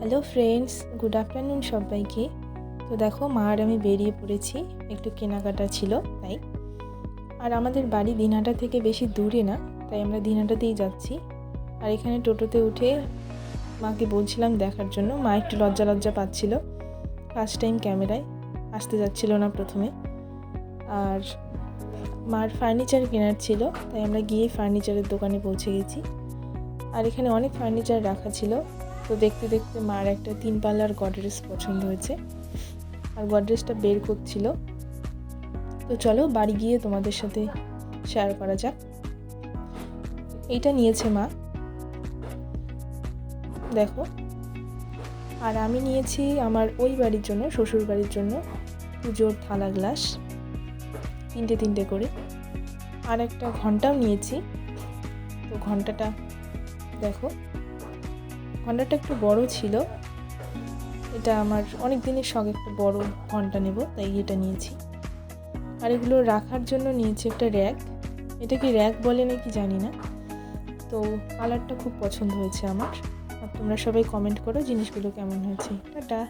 Hello friends, good afternoon সবাইকে। তো দেখো, মা আর আমি বেরিয়ে পড়েছি, একটু কেনাকাটা ছিল তাই। আর আমাদের বাড়ি দিনহাটা থেকে বেশি দূরে না, তাই আমরা দিনহাটাতেই যাচ্ছি। আর এখানে টোটোতে উঠে মাকে বলছিলাম দেখার জন্য। মা একটু লজ্জা লজ্জা পাচ্ছিল, ফার্স্ট টাইম ক্যামেরায় আসতে যাচ্ছিল না প্রথমে। আর মার ফার্নিচার কেনার ছিল, তাই আমরা গিয়ে ফার্নিচারের দোকানে পৌঁছে গেছি। আর এখানে অনেক ফার্নিচার রাখা ছিল। তো দেখতে দেখতে মার একটা 3 পাল্লার গডরেজ পছন্দ হয়েছে, আর গডরেজটা বের করছিল। তো চলো বাড়ি গিয়ে তোমাদের সাথে শেয়ার করা যাক। এইটা নিয়েছে মা, দেখো। আর আমি নিয়েছি আমার ওই বাড়ির জন্য, শ্বশুর বাড়ির জন্য পুজোর থালা গ্লাস, তিনটে করে। আর একটা ঘন্টাও নিয়েছি। তো ঘন্টাটা দেখো, ঘন্টাটা একটু বড় ছিল। এটা আমার অনেক দিনের শখ, একটা বড় ঘন্টা নেব, তাই এটা নিয়েছি। আর এগুলো রাখার জন্য নিয়েছি একটা র্যাক। এটা কি র্যাক বলে নাকি জানি না। তো কালারটা খুব পছন্দ হয়েছে আমার। আর তোমরা সবাই কমেন্ট করো জিনিসগুলো কেমন হয়েছে। টাটা।